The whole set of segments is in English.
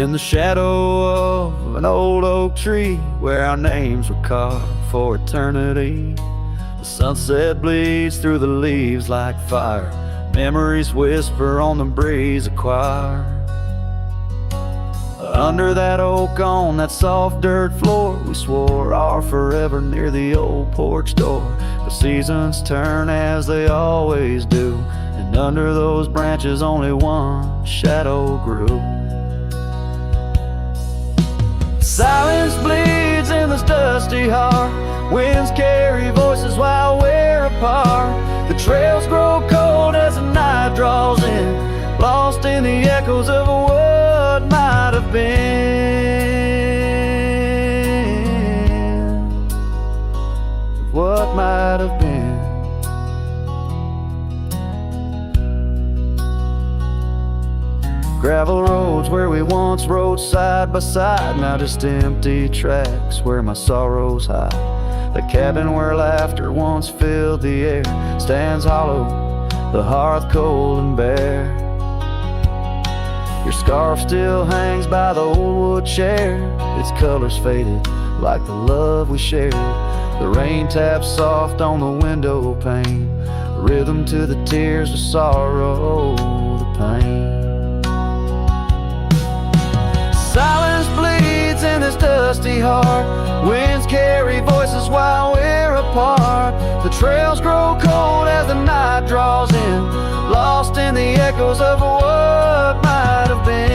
In the shadow of an old oak tree, where our names were carved for eternity, the sunset bleeds through the leaves like fire. Memories whisper on the breeze, a choir. Under that oak on that soft dirt floor, we swore our forever near the old porch door. The seasons turn as they always do, and under those branches only one shadow grew. Silence bleeds in this dusty heart. Winds carry voices while we're apart. The trails grow cold as the night draws in, lost in the echoes of what might have been. What might have been. Gravel roads where we once rode side by side, now just empty tracks where my sorrows hide. The cabin where laughter once filled the air stands hollow, the hearth cold and bare. Your scarf still hangs by the old wood chair, its colors faded like the love we shared. The rain taps soft on the window pane, rhythm to the tears of sorrow, the pain. Silence bleeds in this dusty heart. Winds carry voices while we're apart. The trails grow cold as the night draws in, lost in the echoes of what might have been.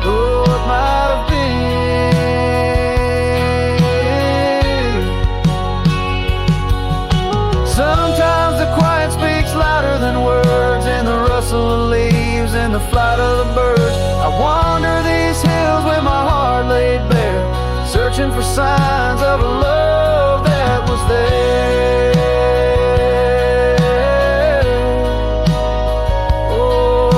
Oh, what might have been. Sometimes the quiet speaks louder than words, in the rustle of leaves, in the flight of the birds. I wander these hills with my heart laid bare, searching for signs of a love that was there. Oh,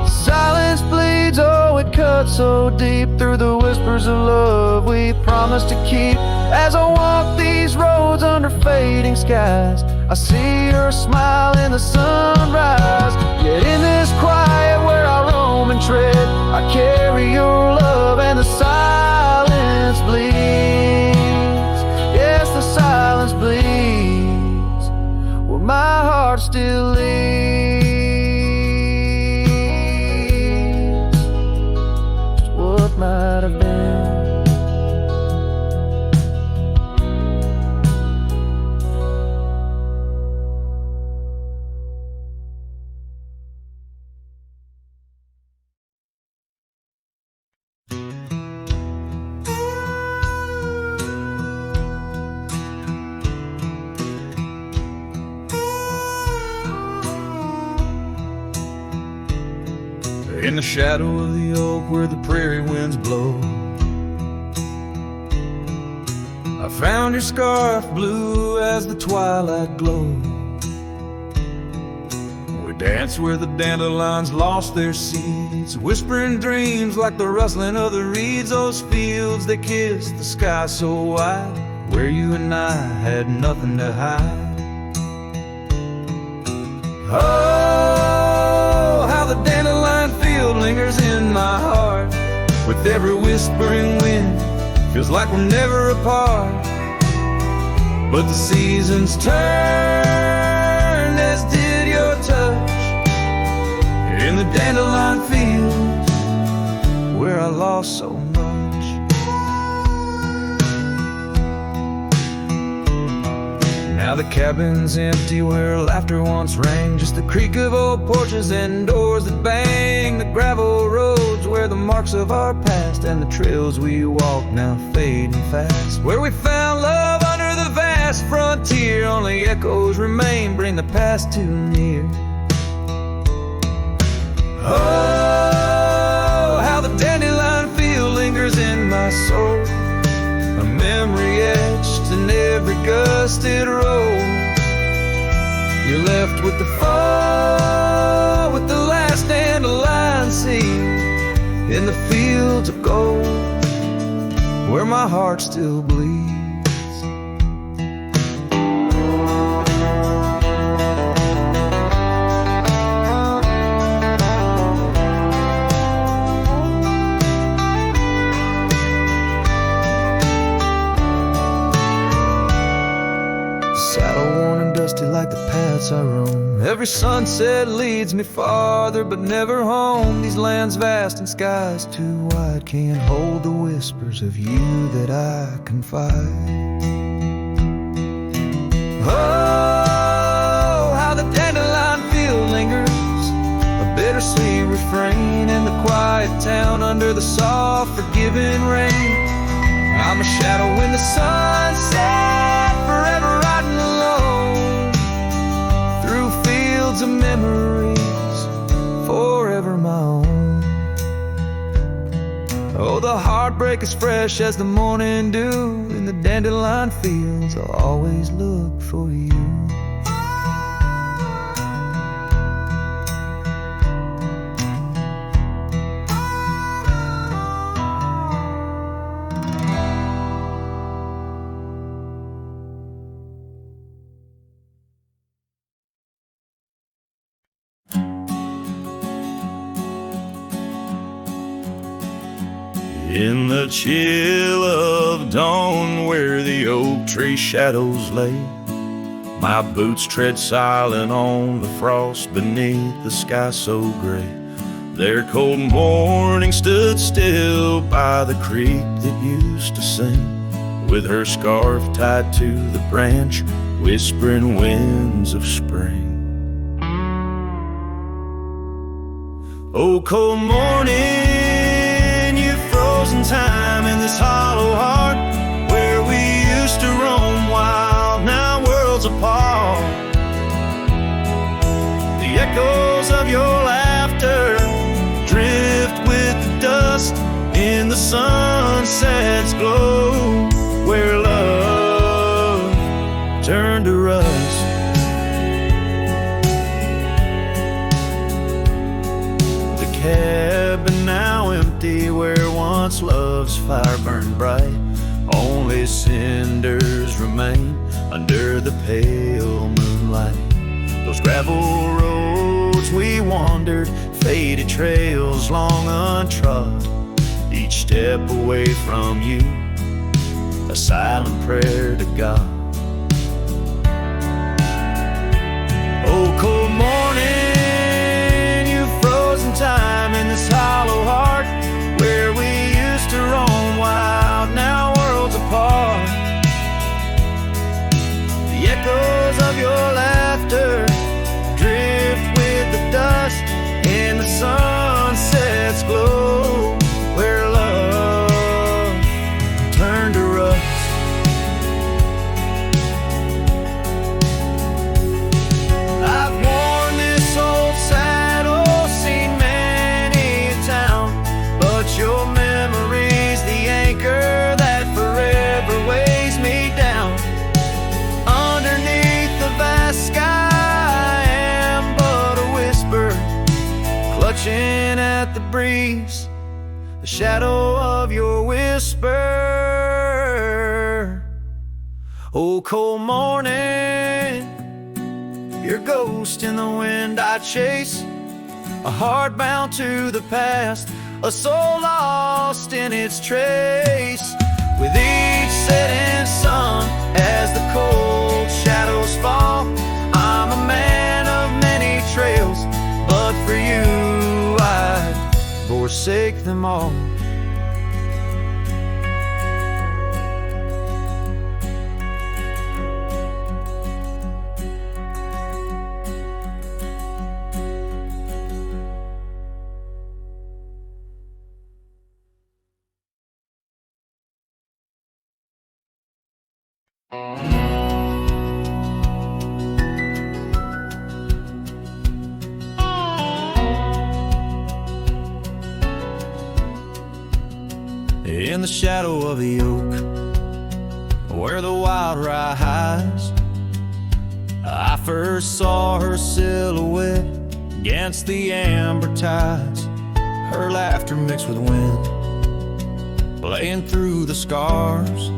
silence bleeds, oh, it cuts so deep through the whispers of love we promised to keep. As I walk these roads under fading skies, I see your smile in the sunrise. Yet in this quiet where I roam and tread, I carry your love and the silence bleeds. Yes, the silence bleeds where my heart still leads. Just what might have been. In the shadow of the oak where the prairie winds blow, I found your scarf blue as the twilight glowed. We danced where the dandelions lost their seeds, whispering dreams like the rustling of the reeds. Those fields that kissed the sky so wide, where you and I had nothing to hide. Oh, how the dandelion field lingers in my heart. With every whispering wind, feels like we're never apart. But the seasons turned, as did your touch, in the dandelion fields where I lost so much. Now the cabin's empty where laughter once rang, just the creak of old porches and doors that bang. The gravel roads where the marks of our past and the trails we walk now fading fast. Where we found love under the vast frontier, only echoes remain, bring the past too near. Oh, how the dandelion field lingers in my soul, a memory etched in every gusted road. You're left with the fall, with the last dandelion seed in the fields of gold, where my heart still bleeds. nights I roam. Every sunset leads me farther, but never home. These lands vast and skies too wide can't hold the whispers of you that I confide. Oh, how the dandelion field lingers, a bittersweet refrain in the quiet town under the soft forgiving rain. I'm a shadow in the sunset, forever riding alone through fields of memories, forever my own. Oh, the heartbreak is fresh as the morning dew. In the dandelion fields I'll always look for you. In the chill of dawn where the oak tree shadows lay, my boots tread silent on the frost beneath the sky so gray. Their cold morning stood still by the creek that used to sing, with her scarf tied to the branch, whispering winds of spring. Oh, cold morning, time in this hollow heart where we used to roam wild, now worlds apart. The echoes of your laughter drift with the dust in the sunset's glow, where love turned to rust. The cabin now empty where once love's fire burned bright, only cinders remain under the pale moonlight. Those gravel roads we wandered, faded trails long untrod, each step away from you, a silent prayer to God. Oh, cold morning, you've frozen time in this hollow heart where we used to roam wild, now worlds apart. The echoes of your laughter drift with the dust in the sunset's glow, where love turned to rust. I've worn this old saddle, seen many a town, but your memory's the anchor that forever weighs me down. Underneath the vast sky I am but a whisper, clutching at the breeze, the shadow of your whisper. Oh, cold morning, your ghost in the wind I chase, a heart bound to the past, a soul lost in its trace. With each setting sun, as the cold shadows fall, I'm a man of many trails, but for you I'd forsake them all. In the shadow of the oak, where the wild rye hides, I first saw her silhouette against the amber tides. Her laughter mixed with wind, playing through the scars,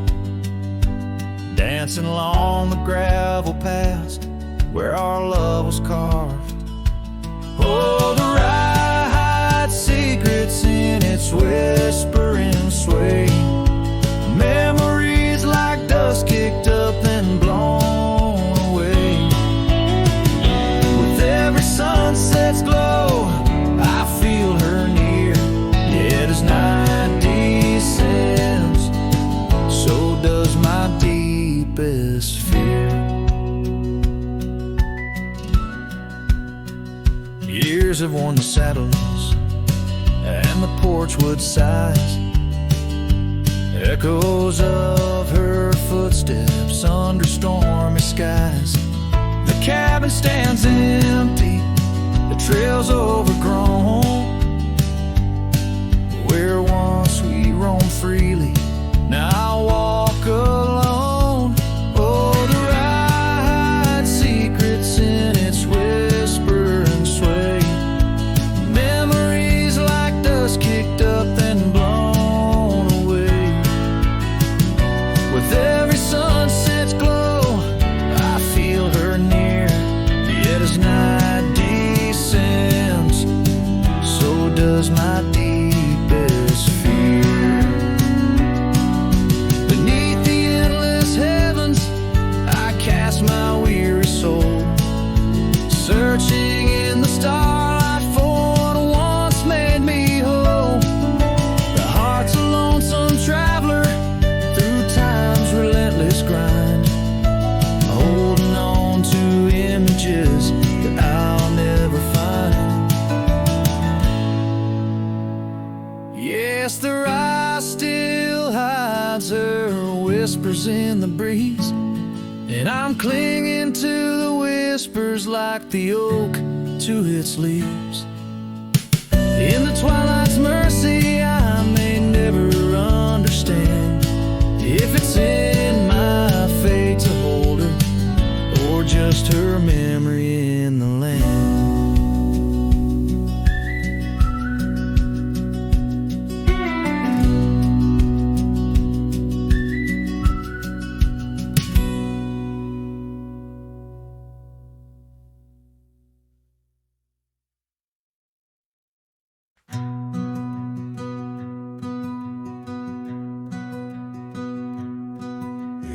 dancing along the gravel paths where our love was carved. Oh, the rye hides secrets in its whispering sway, memories like dust kicked up and blown away. deepest fear. Years have worn the saddles and the porchwood sighs, echoes of her footsteps under stormy skies. The cabin stands empty, the trail's overgrown. Where once we roamed freely, now I walk alone. Oh, the ride, secrets in its whisper and sway. Memories like dust kicked up then blown away. With every sunset's glow, I feel her near. Yet as night descends, so does my deepest fear. Beneath the endless heavens, I cast my weary soul, searching in the starlight for what once made me whole. The heart's a lonesome traveler through time's relentless grind, holding on to images that I'll never find. Yes, the rye still hides her whispers in the breeze, and I'm clinging to the whispers like the oak to its leaves. In the twilight's mercy, I may never understand if it's in my fate to hold her, or just her memory in the land.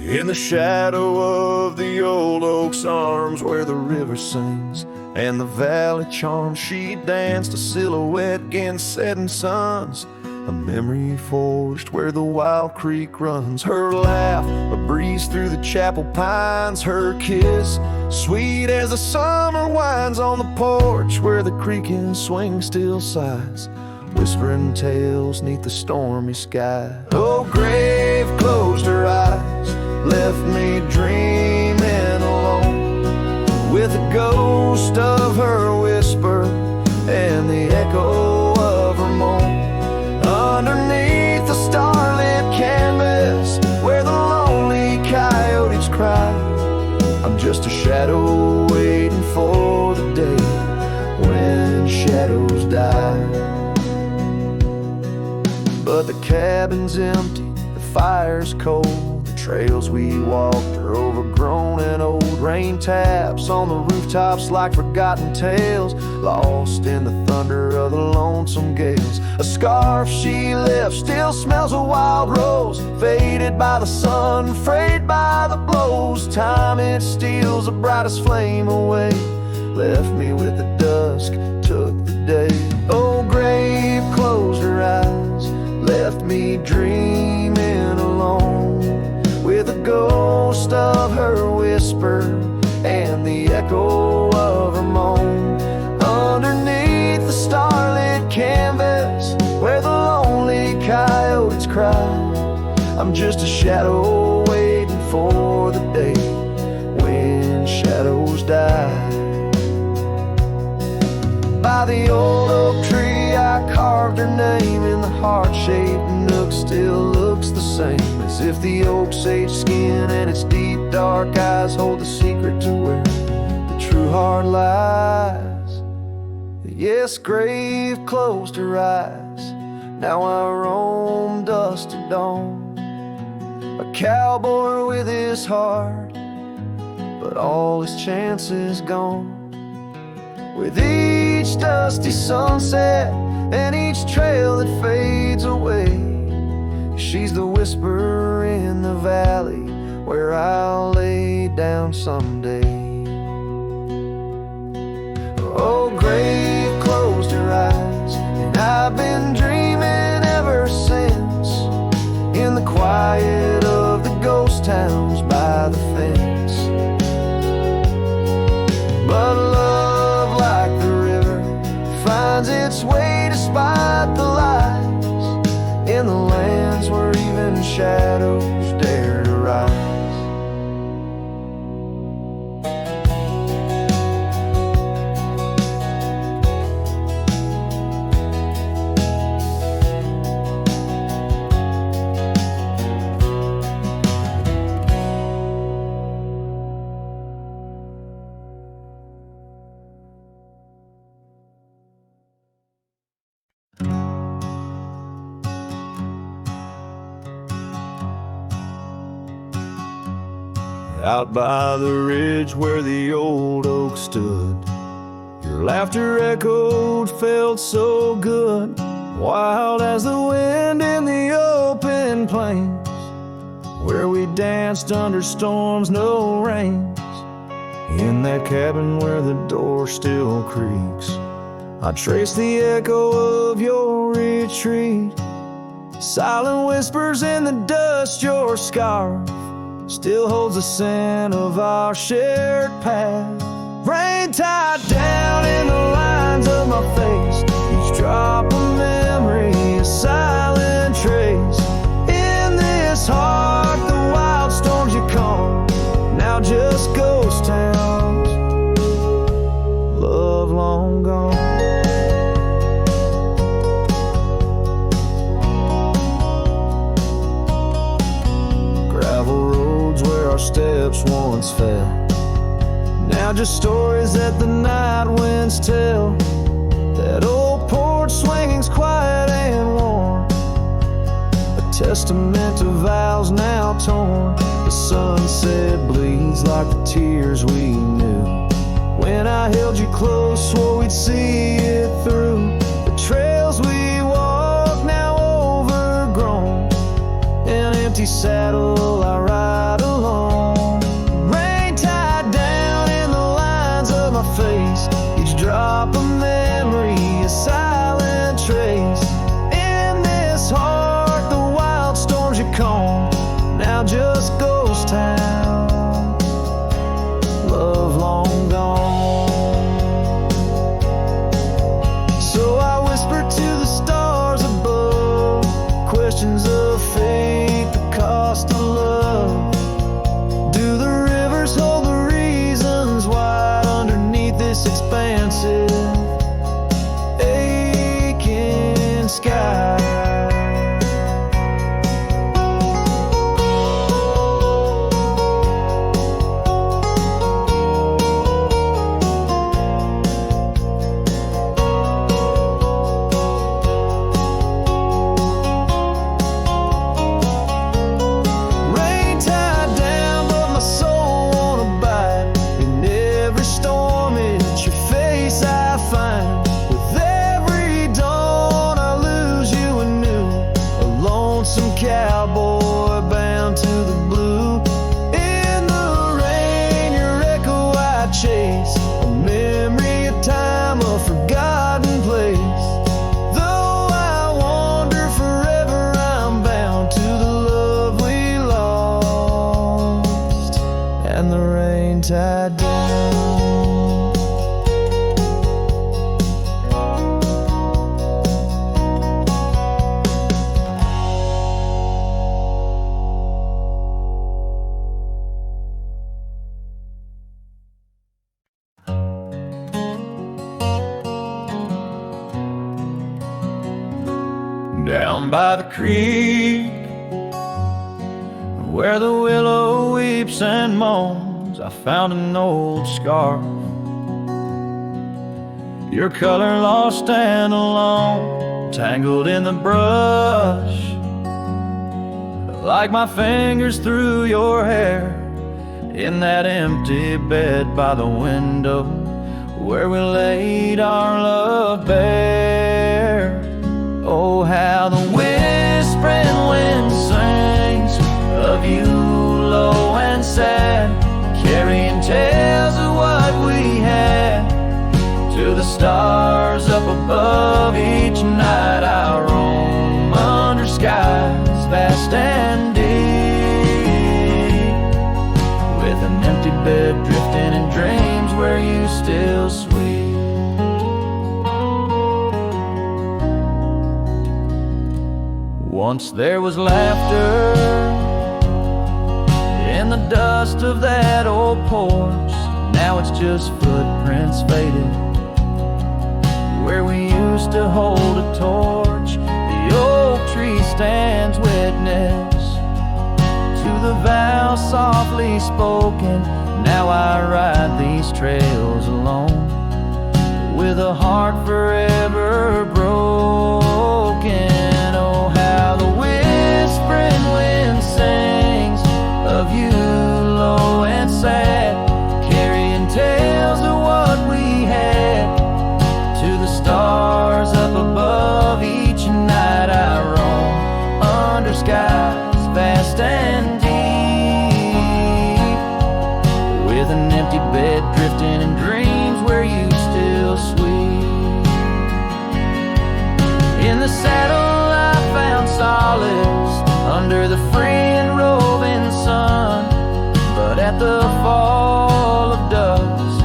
In the shadow of the old oak's arms, where the river sings and the valley charms, she danced a silhouette against setting suns, a memory forged where the wild creek runs. Her laugh, a breeze through the chapel pines, her kiss, sweet as the summer winds on the porch where the creaking swing still sighs, whispering tales neath the stormy sky. Oh, grave closed her eyes, left me dreaming alone, with the ghost of her whisper and the echo of her moan. Underneath the starlit canvas where the lonely coyotes cry, I'm just a shadow waiting for the day when shadows die. But the cabin's empty, the fire's cold, trails we walked are overgrown and old. Rain taps on the rooftops like forgotten tales, lost in the thunder of the lonesome gales. A scarf she left still smells a wild rose, faded by the sun, frayed by the blows. Time it steals the brightest flame away, left me with the dusk, took the day. Oh, grave closed her eyes, left me dreaming alone, with the ghost of her whisper and the echo of her moan. Underneath the starlit canvas where the lonely coyotes cry, I'm just a shadow waiting for the day when shadows die. By the old oak tree I carved her name in the heart-shaped nook, still looks the same, as if the oak's sage skin and its deep dark eyes hold the secret to where the true heart lies. Yes, grave closed her eyes, now I roam dusk to dawn, a cowboy with his heart, but all his chances gone. With each dusty sunset and each trail that fades away, she's the whisper in the valley where I'll lay down someday. Oh, grave closed her eyes, and I've been dreaming ever since, in the quiet of the ghost towns by the fence. out by the ridge where the old oak stood. Your laughter echoed, felt so good, wild as the wind in the open plains, where we danced under storms, no rains. In that cabin where the door still creaks, I trace the echo of your retreat. Silent whispers in the dust, your scarf still holds the scent of our shared path. Rain tied down in the lines of my face, each drop of memory, a silent trace. In this heart, the wild storms you calm, now just ghost towns, love long gone. Gravel roads where our steps once fell, now just stories that the night winds tell. That old porch swinging's quiet and warm, a testament to vows now torn. The sunset bleeds like the tears we knew. When I held you close, swore we'd see it through. The trails we walk now overgrown, an empty saddle I ride alone. Rain tied down in the lines of my face, each drop of memory, a silent trace. In this heart, the wild storms you calm, now just ghost town, love long gone. So I whisper to the stars above, questions of fate, the cost of love. Do the rivers hold the reasons why underneath this expansive, aching sky? Rain tied down, but my soul won't abide. In every storm, it's your face I find. With every dawn, I lose you anew. A lonesome cowboy bound to the blue. In the rain, your echo I chase, a memory of time, a forgotten place. Though I wander forever, I'm bound to the love we lost, and the rain tied down. Down by the creek, where the willow weeps and moans, I found an old scarf, your color lost and alone, tangled in the brush, like my fingers through your hair. In that empty bed by the window, where we laid our love bare. Oh, how the whispering wind sings of you low and sad, carrying tales of what we had to the stars up above. Each night I roam under skies vast and deep, with an empty bed drifting in dreams where you still sleep. Once there was laughter in the dust of that old porch. Now it's just footprints faded where we used to hold a torch. The oak tree stands witness to the vow softly spoken. Now I ride these trails alone, with a heart forever broken. Oh, how the whispering wind sings of you low and fall of dust,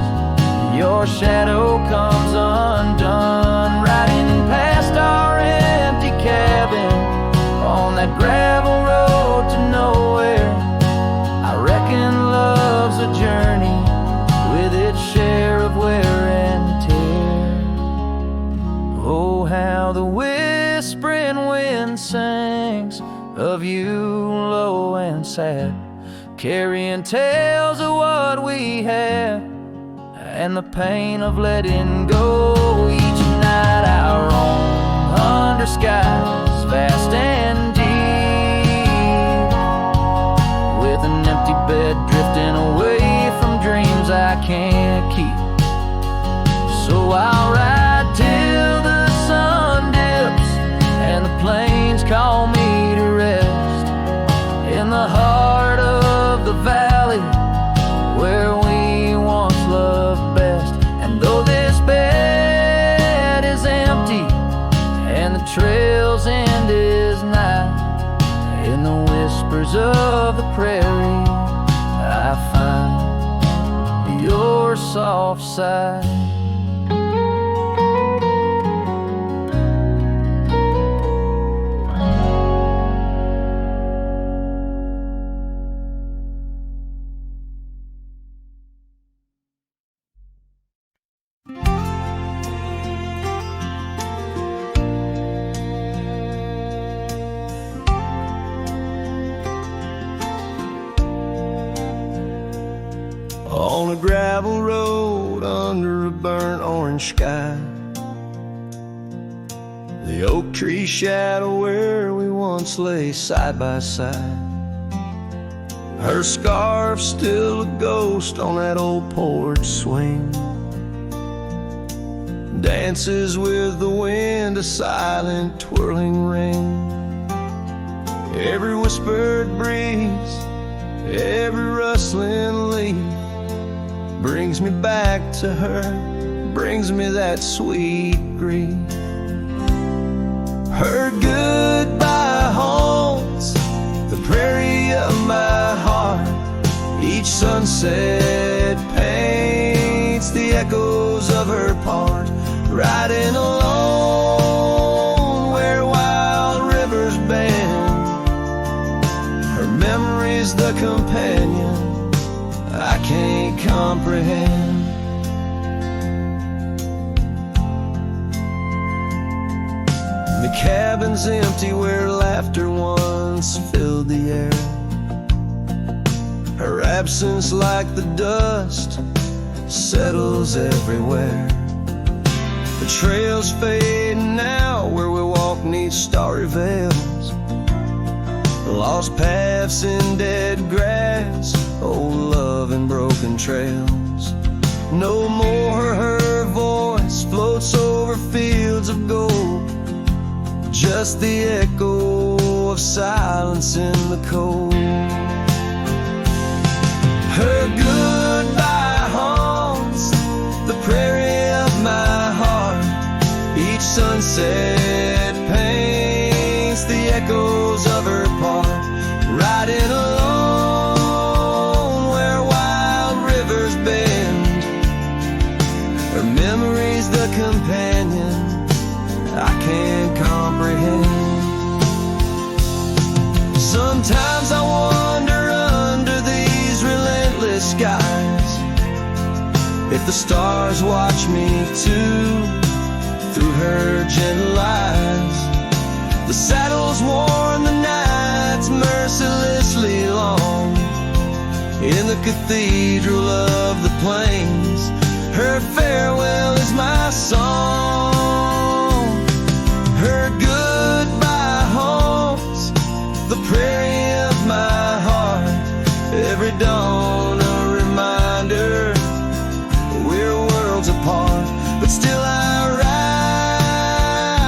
your shadow comes undone, riding past our empty cabin on that gravel road to nowhere. I reckon love's a journey with its share of wear and tear. Oh, how the whispering wind sings of you low and sad, carrying tales of what we had and the pain of letting go. Each night I roam under skies vast and deep, with an empty bed drifting away from dreams I can't keep. So I'll ride till the sun dips and the plains call me to rest in the heart of the valley where we once loved best. And though this bed is empty and the trail's end is nigh, in the whispers of the prairie I find your soft sigh. On a gravel road under a burnt orange sky, the oak tree shadow where we once lay side by side, her scarf still a ghost on that old porch swing, dances with the wind a silent twirling ring. Every whispered breeze, every rustling leaf brings me back to her, brings me that sweet grief. Her goodbye haunts the prairie of my heart. Each sunset paints the echoes of her part, riding alone where wild rivers bend. Her memory's the companion I can't comprehend. The cabin's empty where laughter once filled the air. Her absence, like the dust, settles everywhere. The trails fade now where we walk neath starry veils, lost paths in dead grass, old love and broken trails. No more her voice floats over fields of gold, just the echo of silence in the cold. Her goodbye haunts the prairie of my heart. Each sunset paints the echoes of her part, riding alone where wild rivers bend. Her memory's the companion I can't comprehend. Sometimes I wonder under these relentless skies if the stars watch me too through her gentle eyes. The saddle's worn, the night's mercilessly long. In the cathedral of the plains, her farewell is my song. Her goodbye haunts the prairie of my heart. Every dawn a reminder we're worlds apart, but still I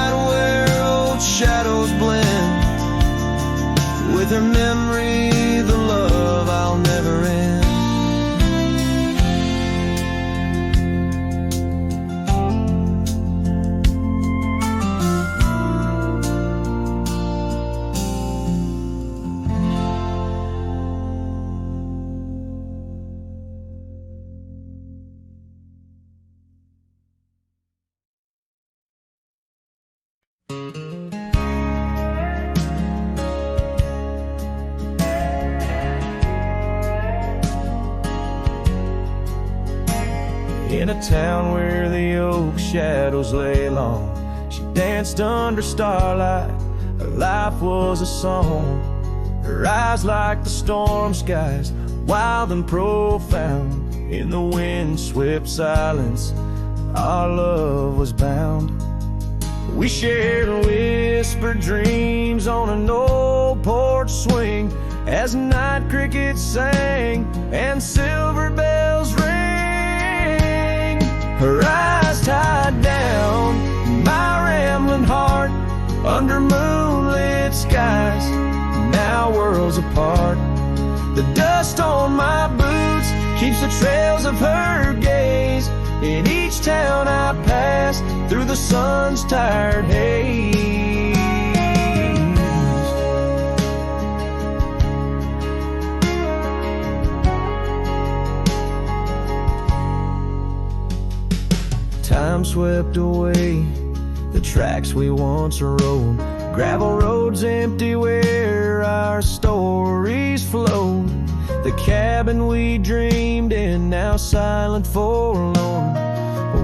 ride where old shadows blend. With her memory, the love I'll never end. In a town where the oak shadows lay long, she danced under starlight. Her life was a song. Her eyes like the storm skies, wild and profound. In the wind-swept silence, our love was bound. We shared whispered dreams on an old porch swing, as night crickets sang and silver bells ring. Her eyes tied down my rambling heart under moonlit skies, now worlds apart. The dust on my boots keeps the trails of her gaze in each town I pass through the sun's tired haze. Time swept away the tracks we once rode, gravel roads empty where our stories flowed. The cabin we dreamed in, now silent, forlorn.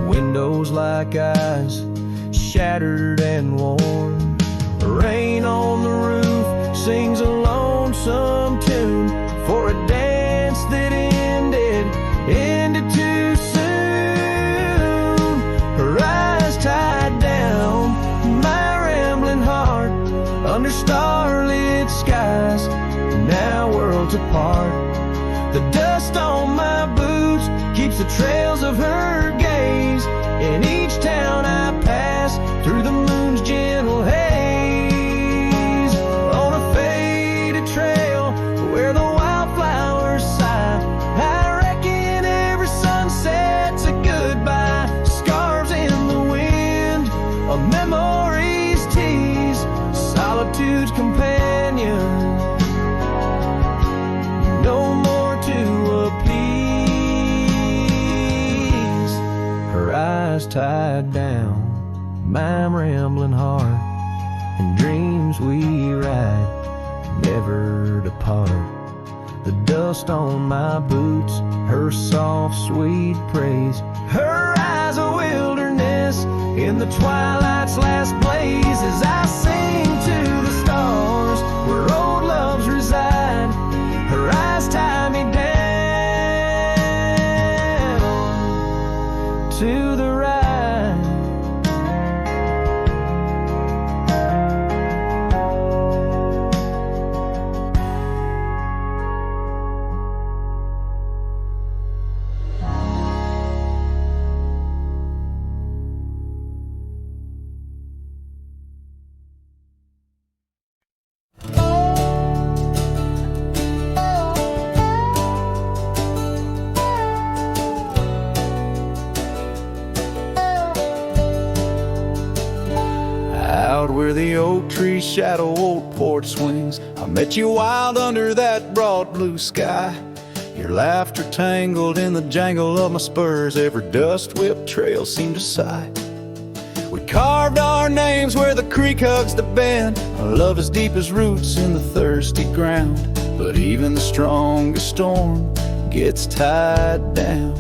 Windows like eyes, shattered and worn. Rain on the roof sings a lonesome tune for a dance that ended too soon. Her eyes tied down my rambling heart under starlit skies, now worlds apart. The dust on my boots keeps the trails of her gaze in each town I pass through the moon's gentle haze. On a faded trail where the wildflowers sigh, I reckon every sunset's a goodbye. Scarves in the wind, a memory's tease, solitude's companion, no more to appease. Her eyes tied down my rambling heart, and dreams we ride never depart. The dust on my boots, her soft sweet praise, her eyes a wilderness in the twilight's last blaze. As I sing to the stars where old loves reside, her eyes tie me down to the ride. Out where the oak trees shadow old porch swings, I met you wild under that broad blue sky. Your laughter tangled in the jangle of my spurs, every dust-whipped trail seemed to sigh. We carved our names where the creek hugs the bend, our love as deep as roots in the thirsty ground. But even the strongest storm gets tied down.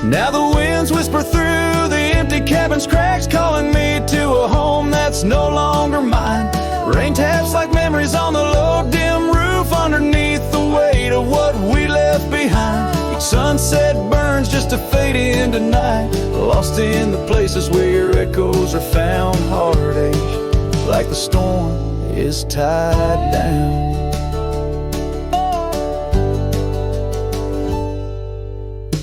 Now the winds whisper through the empty cabin's cracks, calling me to a home that's no longer mine. Rain taps like memories on the low dim roof, underneath the weight of what we left behind. Each sunset burns just to fade into night, lost in the places where your echoes are found. Heartache like the storm is tied down.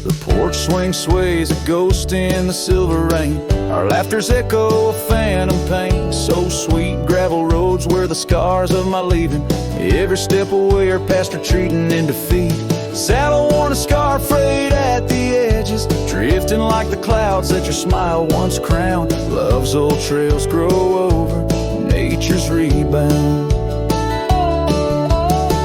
The porch swing sways a ghost in the silver rain, our laughter's echo a phantom pain. So sweet, gravel roads were the scars of my leaving, every step away are past retreating in defeat. Saddle worn, a scar frayed at the edges, drifting like the clouds that your smile once crowned. Love's old trails grow over nature's rebound.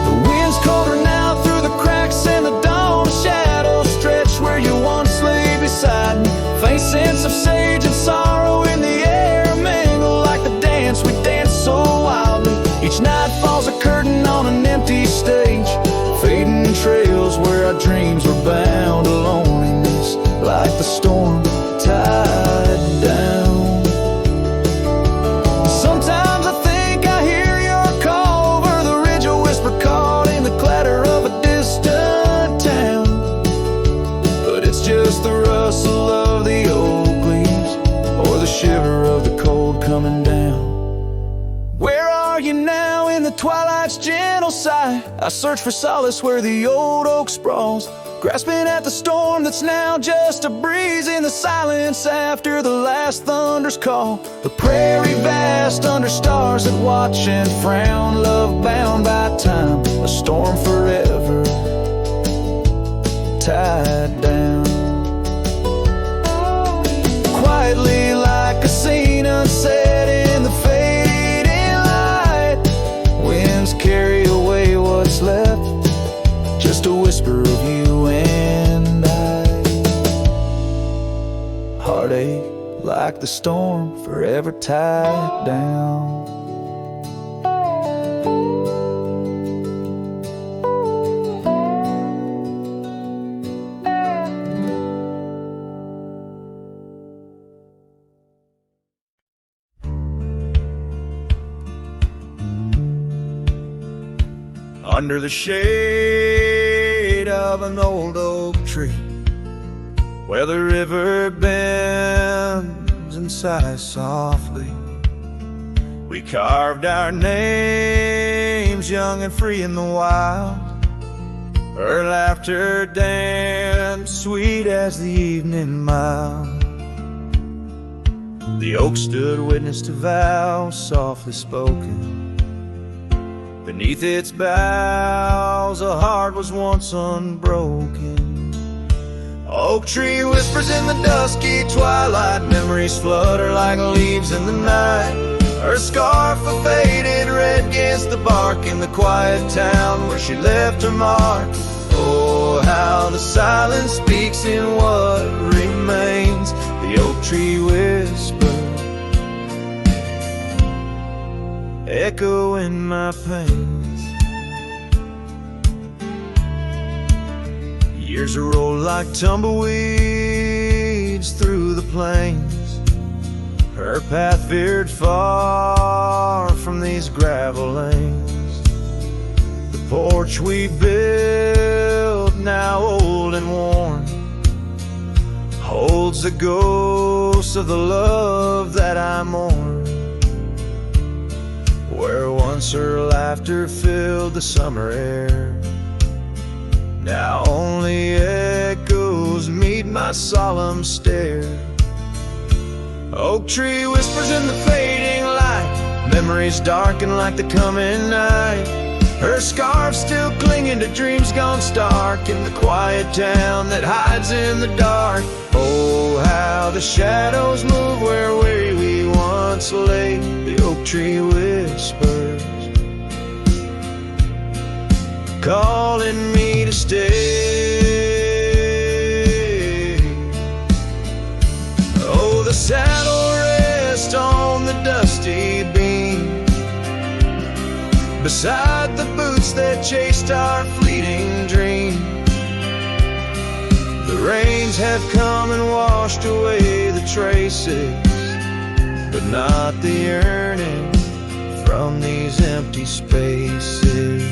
The wind's colder now through the cracks in the dawn, shadows stretch where you once lay beside me. Faint sense of sage and sorrow in the air mingle like the dance we danced so wildly. Each night falls a curtain on an empty stage, fading trails where our dreams were bound alone in the like the storm tied down. Sometimes I think I hear your call over the ridge, a whisper caught in the clatter of a distant town. But it's just the rustle of the oak leaves or the shiver of the cold coming down. Where are you now in the twilight's gentle sigh? I search for solace where the old oak sprawls, grasping at the storm that's now just a breeze in the silence after the last thunder's call. The prairie vast under stars that watch and frown, love bound by time, a storm forever tied down. Quietly like a scene unset in the fading light, winds carry away what's left, just a whisper of you and I. Heartache like the storm forever tied down. Under the shade of an old oak tree, where the river bends and sighs softly, we carved our names young and free in the wild. Her laughter danced sweet as the evening mild. The oak stood witness to vows softly spoken. Beneath its boughs a heart was once unbroken. Oak tree whispers in the dusky twilight, memories flutter like leaves in the night. Her scarf a faded red against the bark in the quiet town where she left her mark. Oh, how the silence speaks in what remains, the oak tree whisper, echo in my pains. Years roll like tumbleweeds through the plains. Her path veered far from these gravel lanes. The porch we built, now old and worn, holds the ghost of the love that I mourn. Where once her laughter filled the summer air, now only echoes meet my solemn stare. Oak tree whispers in the fading light, memories darken like the coming night. Her scarf still clinging to dreams gone stark in the quiet town that hides in the dark. Oh, how the shadows move where we once lay, the oak tree whispers, calling me to stay. Oh, the saddle rests on the dusty beam, beside the boots that chased our fleeting dream. The rains have come and washed away the traces, but not the yearning from these empty spaces.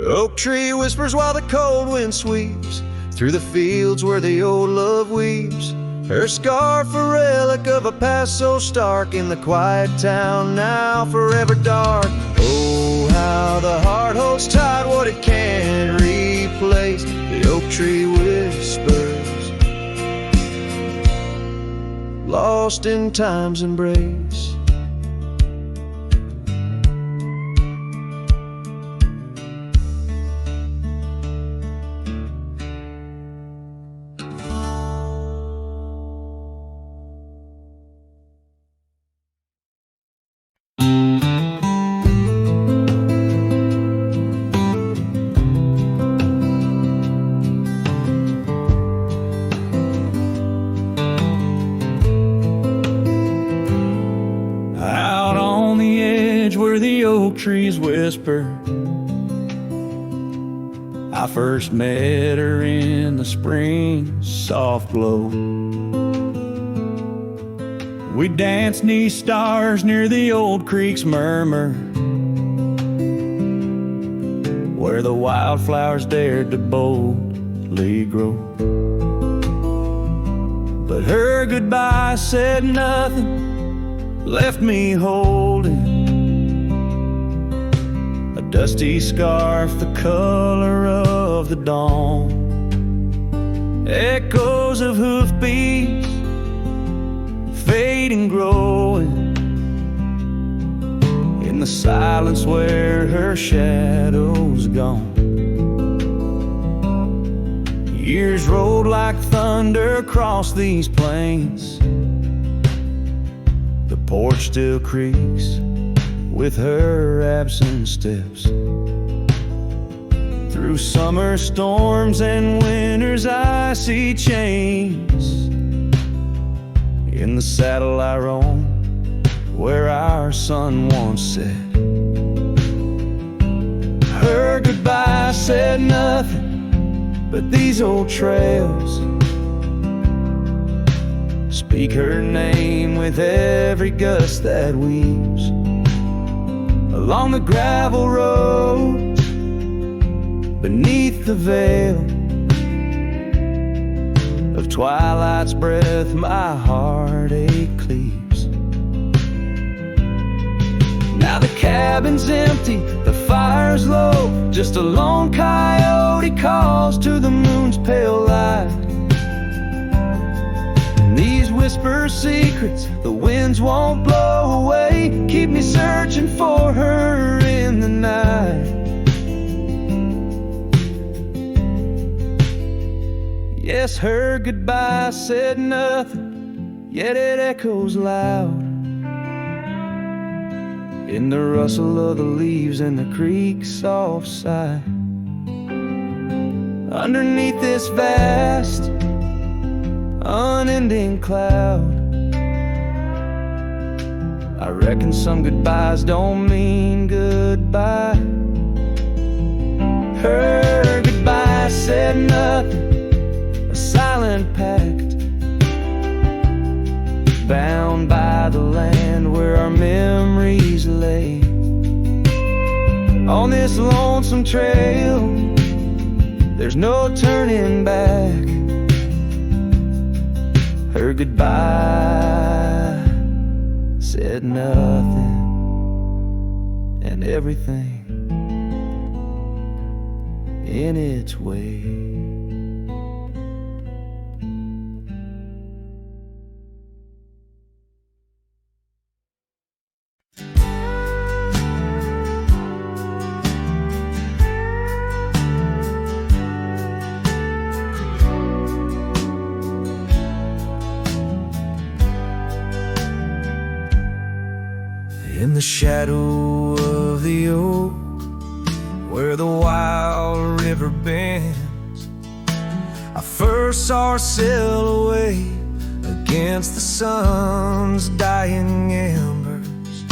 Oak tree whispers while the cold wind sweeps through the fields where the old love weeps. Her scarf a relic of a past so stark in the quiet town now forever dark. Oh, how the heart holds tight what it can't replace, the oak tree whispers, lost in time's embrace. Trees whisper, I first met her in the spring soft glow. We danced 'neath stars near the old creek's murmur, where the wildflowers dared to boldly grow. But her goodbye said nothing, left me holding a dusty scarf the color of the dawn. Echoes of hoofbeats fading, growing in the silence where her shadow's gone. Years rolled like thunder across these plains. The porch still creaks with her absent steps. Through summer storms and winter's icy chains, in the saddle I roam where our sun once set. Her goodbye said nothing but these old trails speak her name with every gust that weaves along the gravel road beneath the veil of twilight's breath. My heartache cleaves. Now the cabin's empty, the fire's low, just a lone coyote calls to the moon's pale light. And these whisper secrets the winds won't blow away, keep me searching for her in the night. Yes, her goodbye said nothing, yet it echoes loud in the rustle of the leaves and the creek's soft sigh. Underneath this vast, unending cloud, I reckon some goodbyes don't mean goodbye. Her goodbye said nothing, a silent pact, bound by the land where our memories lay. On this lonesome trail, there's no turning back. Her goodbye said nothing, and everything in its way. In the shadow of the oak, where the wild river bends, I first saw her silhouette against the sun's dying embers.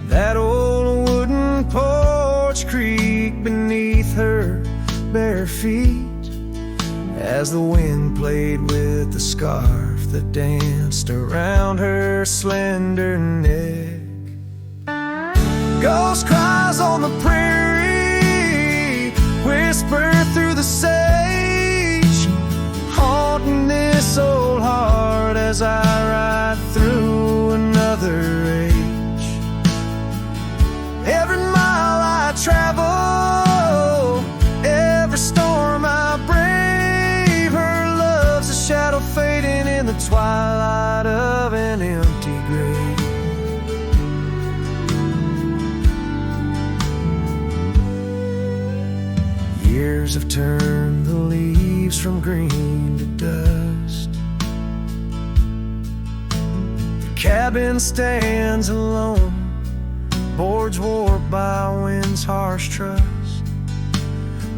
That old wooden porch creaked beneath her bare feet as the wind played with the scarf that danced around her slender neck. Ghost cries on the prairie whisper through the sage, haunting this old heart as I ride through another age. Every mile I travel, every storm I brave, her love's a shadow fading in the twilight of an empty grave. Years have turned the leaves from green to dust. The cabin stands alone, boards warped by wind's harsh trust,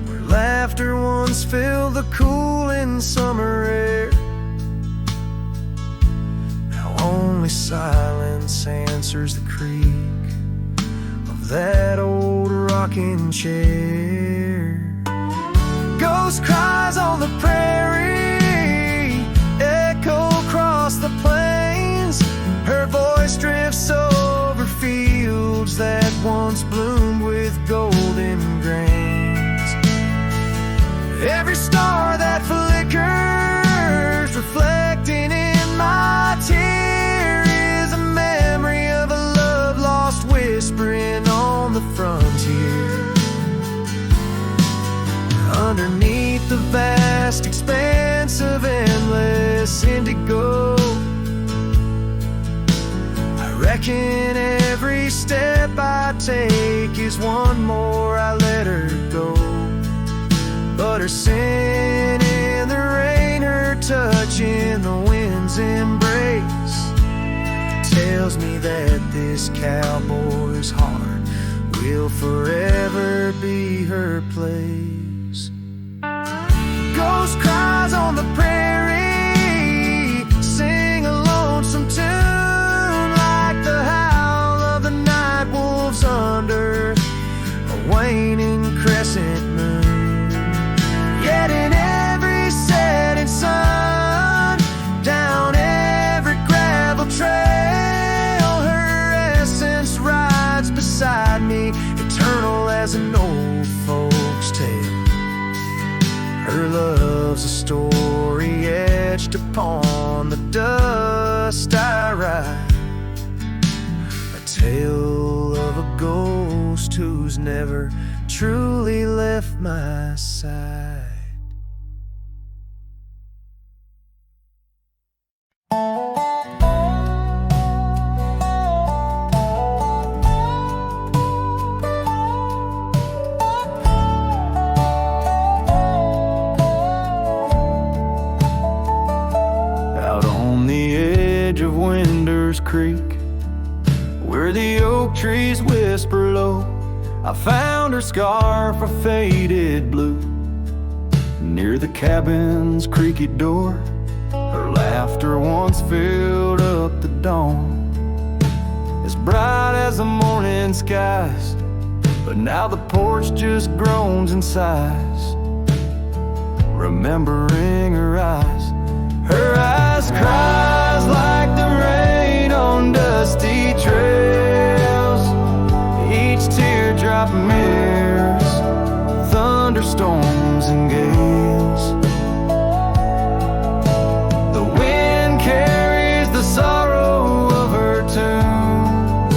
where laughter once filled the cooling summer air. Now only silence answers the creak of that old rocking chair. Ghost cries on the prairie, echo across the plains. Her voice drifts over fields that once bloomed with golden grains. Every star that flickers, reflecting in my tear, is a memory of a love lost whispering on the frontier. Underneath the vast expanse of endless indigo, I reckon every step I take is one more I let her go. But her sin in the rain, her touch in the wind's embrace, tells me that this cowboy's heart will forever be her place. Ghost cries on the prairie, sing a lonesome tune like the howl of the night wolves under a waning crescent moon. Yet in every setting sun, down every gravel trail, her essence rides beside me, eternal as an old folk's tale. Her love's a story etched upon the dust I write, a tale of a ghost who's never truly left my side. Creek, where the oak trees whisper low, I found her scarf a faded blue. Near the cabin's creaky door, her laughter once filled up the dawn, as bright as the morning skies, but now the porch just groans and sighs, remembering her eyes. Her eyes cries like the rain on dusty trails, each teardrop mirrors thunderstorms and gales. The wind carries the sorrow of her tunes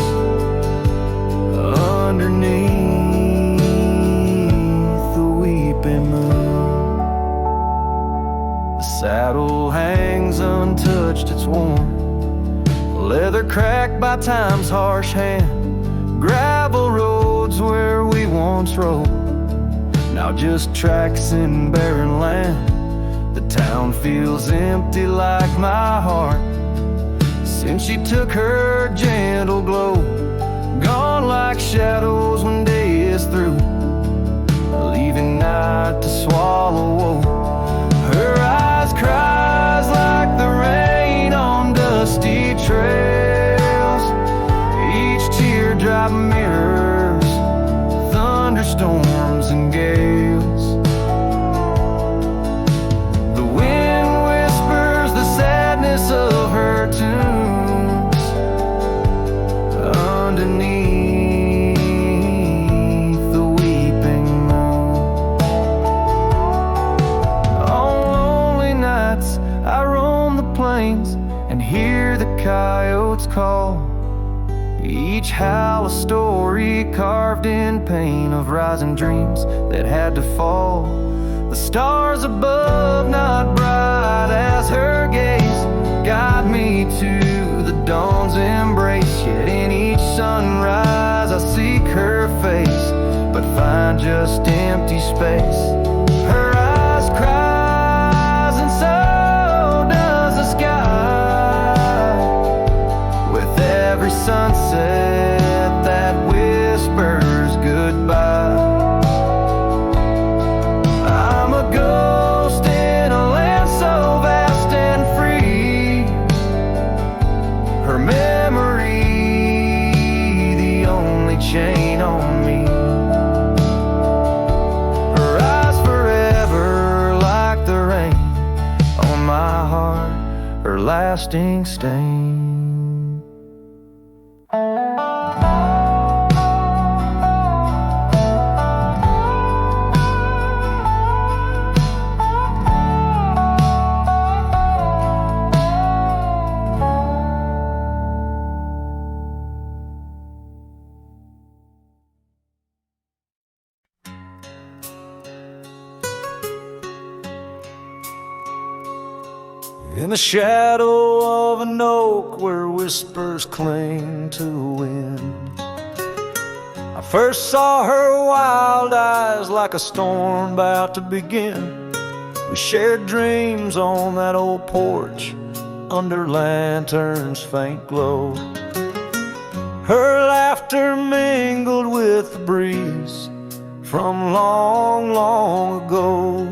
underneath the weeping moon. The saddle hangs untouched, it's warm, leather cracked by time's harsh hand, gravel roads where we once rode, now just tracks in barren land. The town feels empty like my heart, since she took her gentle glow, gone like shadows when day is through, leaving night to swallow woe. Her eyes cries like the rain on dusty trails, each teardrop mirrors thunderstorms and gales. The wind whispers the sadness of her tunes underneath the weeping moon. On lonely nights I roam the plains and hear the coyotes call, each howl a story carved in pain of rising dreams that had to fall. The stars above, not bright as her gaze, guide me to the dawn's embrace. Yet in each sunrise I seek her face, but find just empty space. Her eyes cries and so does the sky, with every sunset that whispers goodbye. I'm a ghost in a land so vast and free, her memory the only chain on me. Her eyes for lasting stain. In the shadow of an oak where whispers cling to the wind, I first saw her wild eyes like a storm about to begin. We shared dreams on that old porch under lanterns' faint glow. Her laughter mingled with the breeze from long, long ago.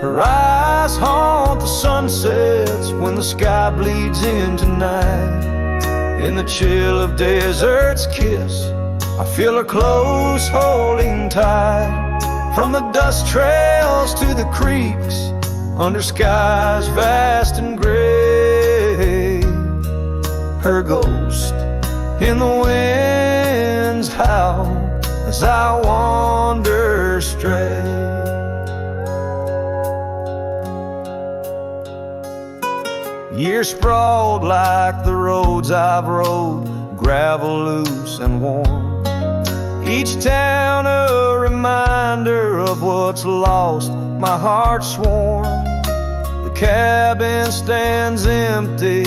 Her eyes haunt the sunsets when the sky bleeds into night. In the chill of desert's kiss, I feel her close holding tight. From the dust trails to the creeks, under skies vast and gray, her ghost in the wind's howl as I wander stray. Years sprawled like the roads I've rode, gravel loose and warm. Each town a reminder of what's lost, my heart sworn. The cabin stands empty,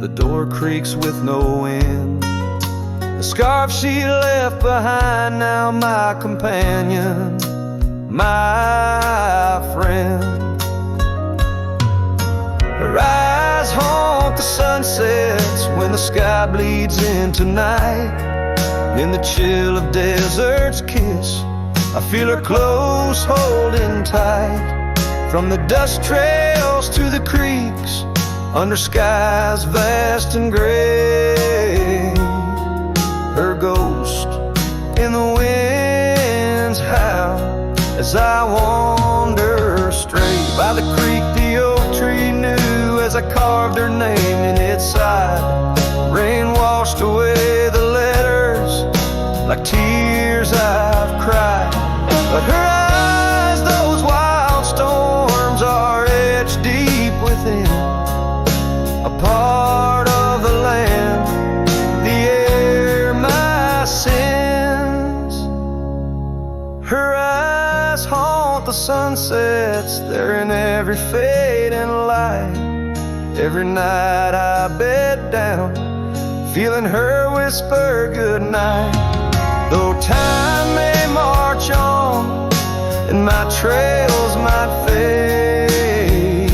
the door creaks with no end. The scarf she left behind, now my companion, my friend. Her eyes haunt the sunsets when the sky bleeds into night. In the chill of desert's kiss, I feel her close holding tight. From the dust trails to the creeks, under skies vast and gray, her ghost in the wind's howl as I wander straight. By the creek the oak tree knew as I carved her name in its side. Rain washed away the letters like tears I've cried. But her eyes, those wild storms, are etched deep within, a part of the land, the air, my sins. Her eyes haunt the sunsets, they're in every fading light. Every night I bed down, feeling her whisper goodnight. Though time may march on and my trails might fade,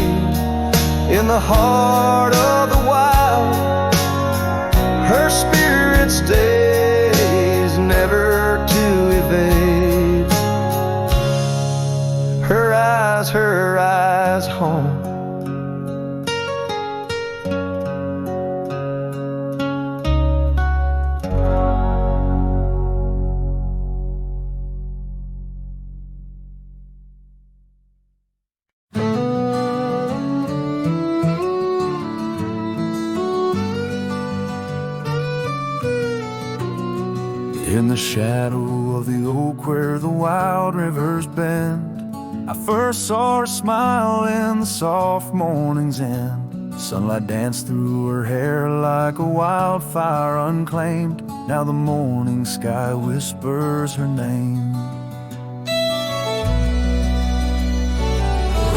in the heart of the wild, her spirit stays, never to evade. Her eyes home. In the shadow of the oak where the wild rivers bend, I first saw her smile in the soft morning's end. Sunlight danced through her hair like a wildfire unclaimed. Now the morning sky whispers her name.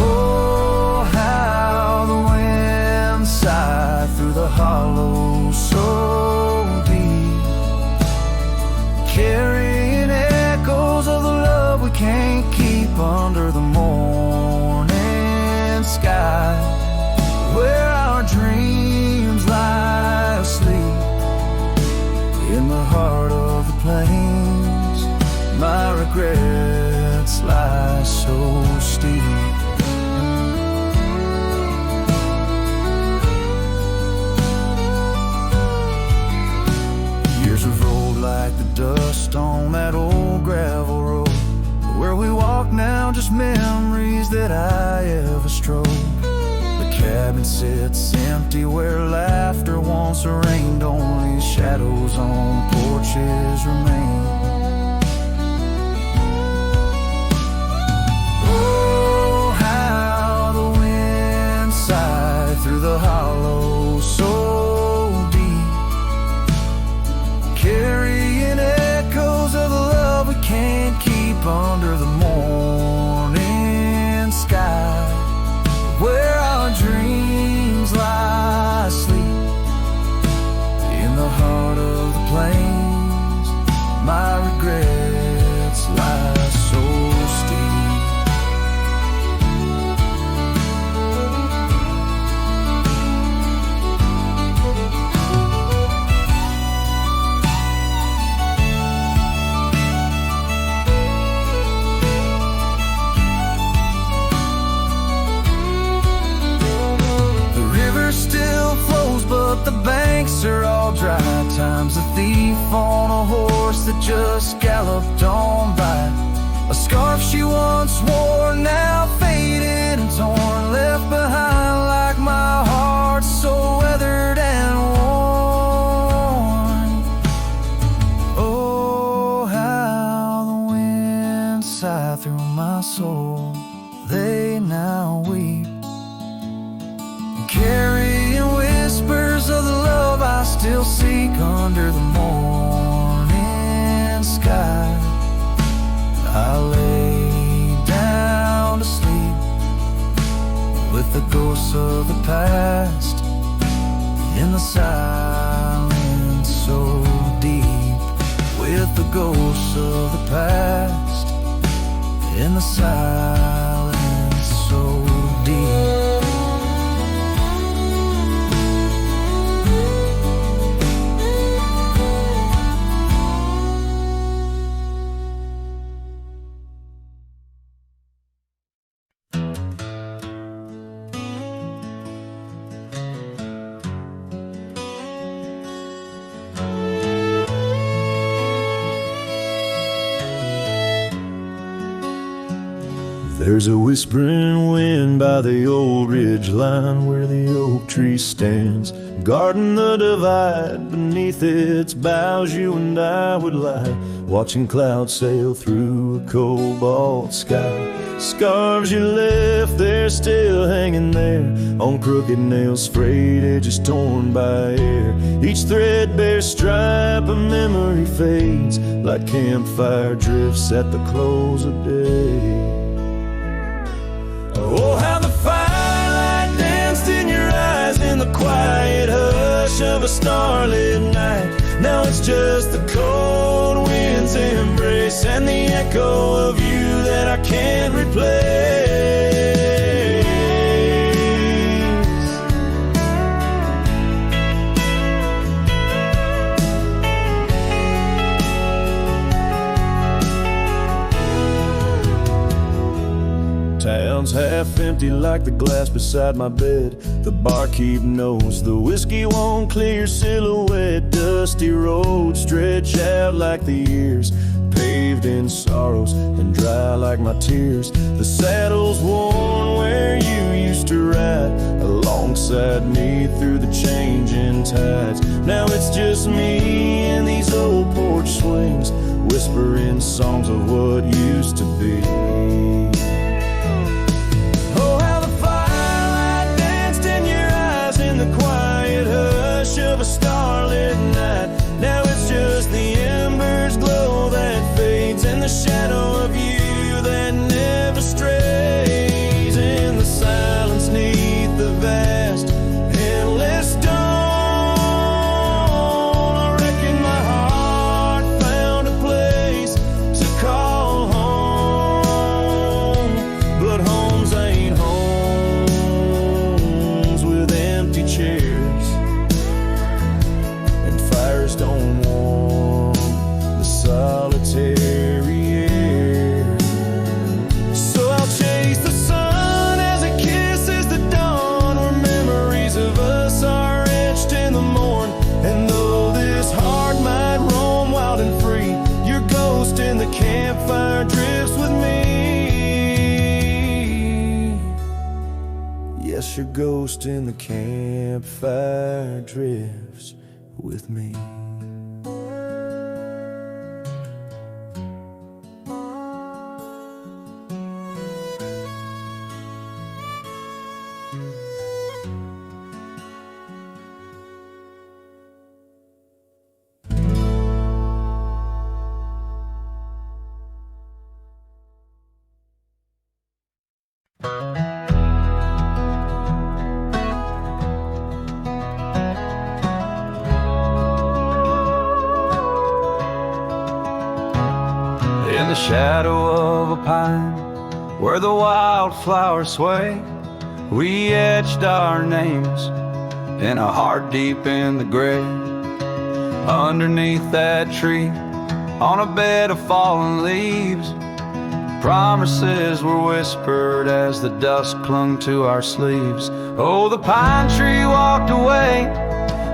Oh, how the wind sighed through the hollow so deep, carrying echoes of the love we can't keep under the morning sky, where our dreams lie asleep. In the heart of the plains, my regrets lie so steep. Years have rolled like the dust on that old gravel road. Where we walk now, just memories that I ever strode. The cabin sits empty where laughter once reigned. Only shadows on porches remain. Oh, how the wind sighed through the hollow so deep, carrying echoes of the love we can't keep under the morning sky, where our dreams lie asleep in the heart of the plains. My regrets lie so steep. Still flows, but the banks are all dry. Time's a thief on a horse that just galloped on by. A scarf she once wore, now faded and torn, left behind like my heart, so weathered and worn. Oh, how the wind sighed through my soul. They now weep, carrying whispers of the love I still seek under the morning sky. I lay down to sleep with the ghosts of the past in the silence so deep, with the ghosts of the past in the silence so deep. There's a whispering wind by the old ridge line where the oak tree stands, guarding the divide. Beneath its boughs you and I would lie, watching clouds sail through a cobalt sky. Scarves you left there still hanging there, on crooked nails, frayed edges torn by air. Each threadbare stripe of memory fades like campfire drifts at the close of day. Oh, how the firelight danced in your eyes in the quiet hush of a starlit night. Now it's just the cold wind's embrace and the echo of you that I can't replace. Town's half empty like the glass beside my bed. The barkeep knows the whiskey won't clear your silhouette. Dusty roads stretch out like the years, paved in sorrows and dry like my tears. The saddle's worn where you used to ride alongside me through the changing tides. Now it's just me and these old porch swings, whispering songs of what used to be. The quiet hush of a starlit night. Now it's just the embers glow that fades, and the shadow of you that never strays in the silence neath the vast endless dawn. I reckon my heart found a place to call home. guess your ghost in the campfire drifts with me. In the shadow of a pine, where the wildflowers sway, we etched our names in a heart deep in the gray. Underneath that tree, on a bed of fallen leaves, promises were whispered as the dusk clung to our sleeves. Oh, the pine tree walked away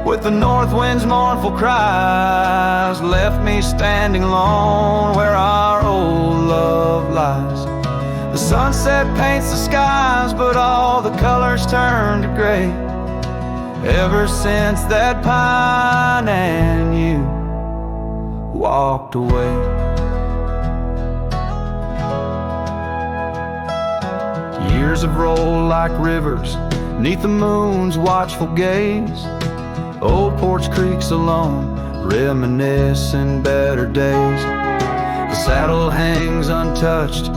with the north wind's mournful cries, left me standing alone where our old love lies. The sunset paints the skies, but all the colors turn to gray. Ever since that pine and you walked away. Years have rolled like rivers neath the moon's watchful gaze. Old porch creaks alone, reminiscing better days. The saddle hangs untouched,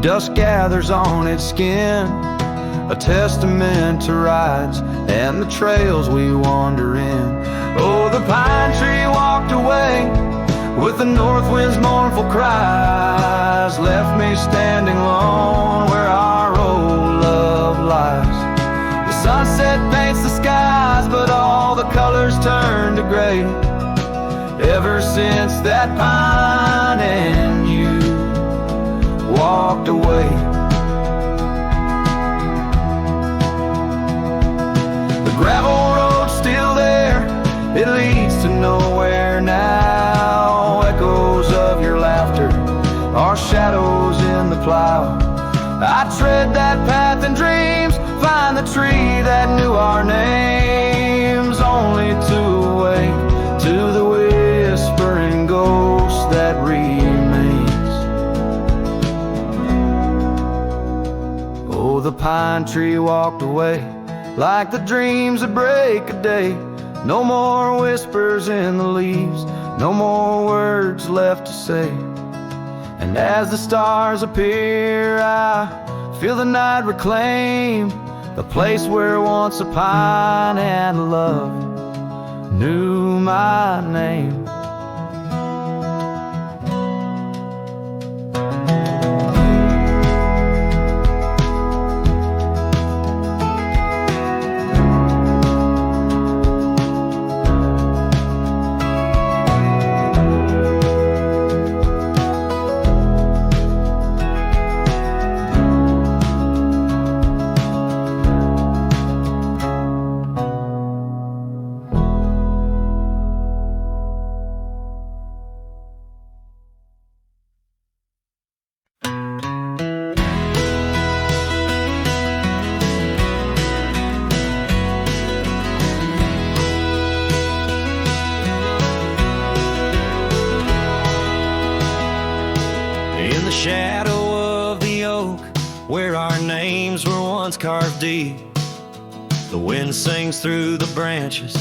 dust gathers on its skin, a testament to rides and the trails we wander in. Oh, the pine tree walked away with the north wind's mournful cries, left me standing alone where our old love lies. The sunset paints the skies, but all the colors turn to gray. Ever since that pine and you walked away. The gravel road's still there, it leads to nowhere now. Echoes of your laughter are shadows in the plow. I tread that path in dreams, find the tree that knew our names, only to awake to the whispering ghost that remains. Oh, the pine tree walked away like the dreams that break a day. No more whispers in the leaves, no more words left to say. And as the stars appear, I feel the night reclaim the place where once a pine and love knew my name. Shadow of the oak, where our names were once carved deep, the wind sings through the branches,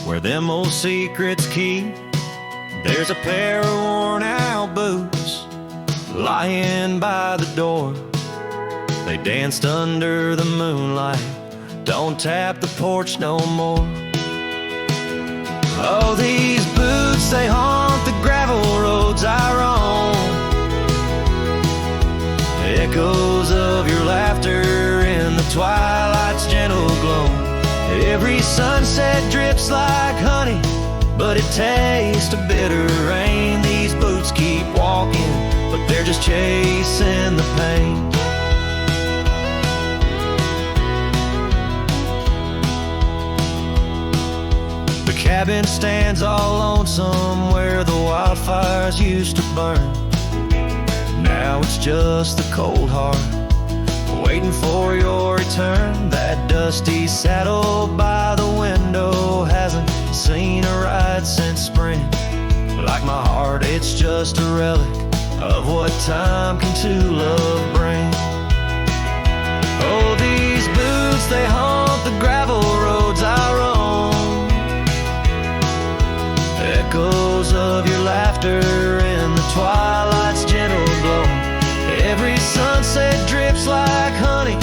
where them old secrets keep. There's a pair of worn out boots lying by the door. They danced under the moonlight, don't tap the porch no more. Oh, these boots, they haunt the gravel roads I roam. Echoes of your laughter in the twilight's gentle glow. Every sunset drips like honey, but it tastes a bitter rain. These boots keep walking, but they're just chasing the pain. The cabin stands all lonesome where the wildfires used to burn. Now it's just the cold heart waiting for your return. That dusty saddle by the window hasn't seen a ride since spring. Like my heart, it's just a relic of what time can to love bring. Oh, these boots, they haunt the gravel roads I roam. Echoes of your laughter in the twilight's gentle glow. Every sunset drips like honey,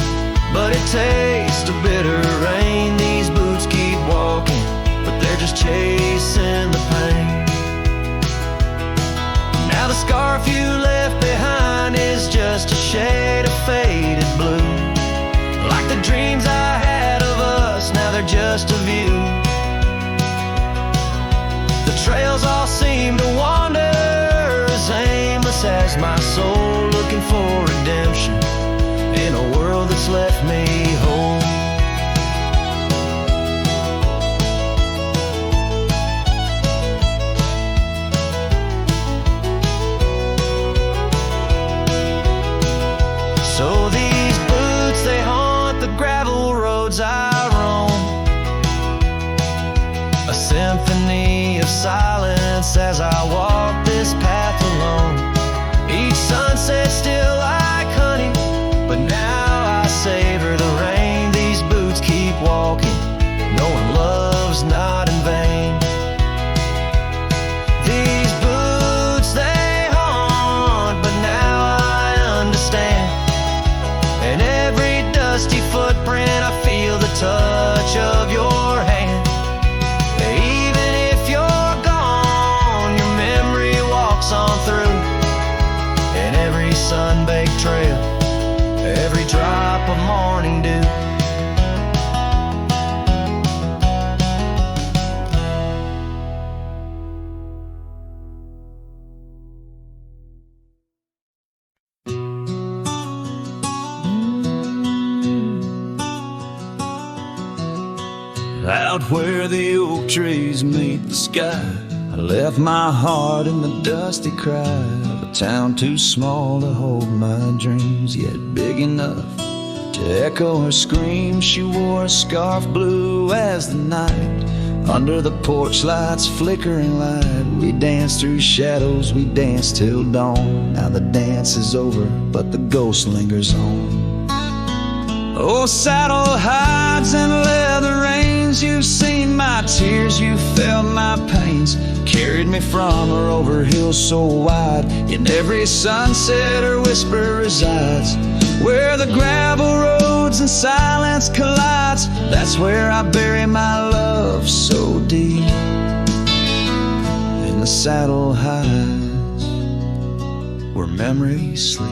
but it tastes of bitter rain. These boots keep walking, but they're just chasing the pain. Now the scarf you left behind is just a shade of faded blue. Like the dreams I had of us, now they're just a view. The trails all seem to wander as aimless as my soul, looking for redemption in a world that's left me whole. So these boots, they haunt the gravel roads I roam. A symphony of silence as I walk this path alone. Each sunset still like honey, but now I savor the rain. These boots keep walking, knowing love's not in vain. These boots, they haunt, but now I understand. In every dusty footprint I feel the touch of your hand. Even if you're gone, your memory walks on through. In every sun-baked trail, every drop of morning dew. Out where the oak trees meet the sky, I left my heart in the dusty cry of a town too small to hold my dreams, yet big enough to echo her scream. She wore a scarf blue as the night, under the porch lights flickering light. We danced through shadows, we danced till dawn. Now the dance is over, but the ghost lingers on. Oh, saddle hides and leather reins, you've seen my tears, you felt my pains. Carried me from her over hills so wide. In every sunset her whisper resides. Where the gravel roads and silence collides, that's where I bury my love so deep. In the saddle hides, where memories sleep.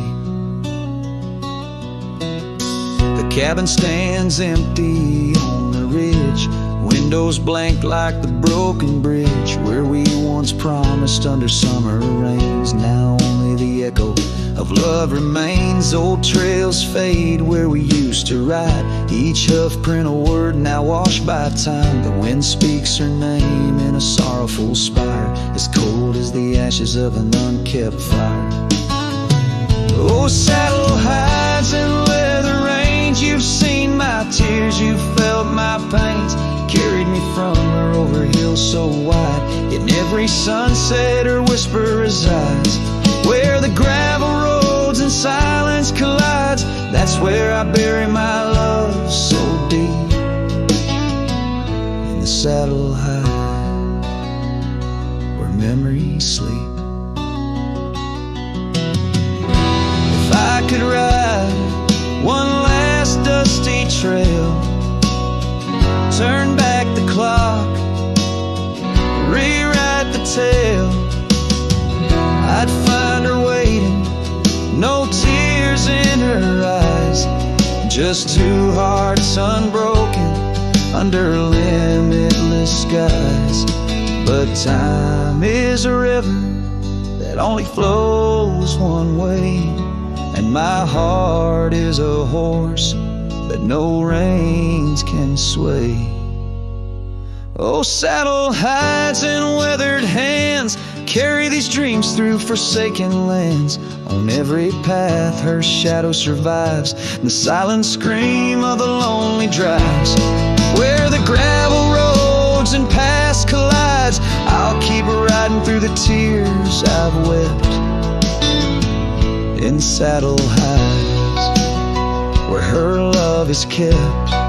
The cabin stands empty on the ridge, windows blank like the broken bridge where we once promised under summer rains. Now only the echo of love remains. Old trails fade where we used to ride, each hoof print a word now washed by time. The wind speaks her name in a sorrowful spire, as cold as the ashes of an unkept fire. Oh, saddle hides and leather reins, you've seen my tears, you've felt my pains. Carried me from her over hills so wide. In every sunset her whisper resides. Where the gravel roads and silence collides, that's where I bury my love so deep. In the saddle hides, where memories sleep. If I could ride one last dusty trail, turn back the clock, rewrite the tale, I'd find her waiting, no tears in her eyes, just two hearts unbroken under limitless skies. But time is a river that only flows one way, and my heart is a horse that no reins can sway. Oh, saddle hides and weathered hands, carry these dreams through forsaken lands. On every path her shadow survives, and the silent scream of the lonely drives. Where the gravel roads and past collides, I'll keep riding through the tears I've wept in saddle hides, where her love is kept.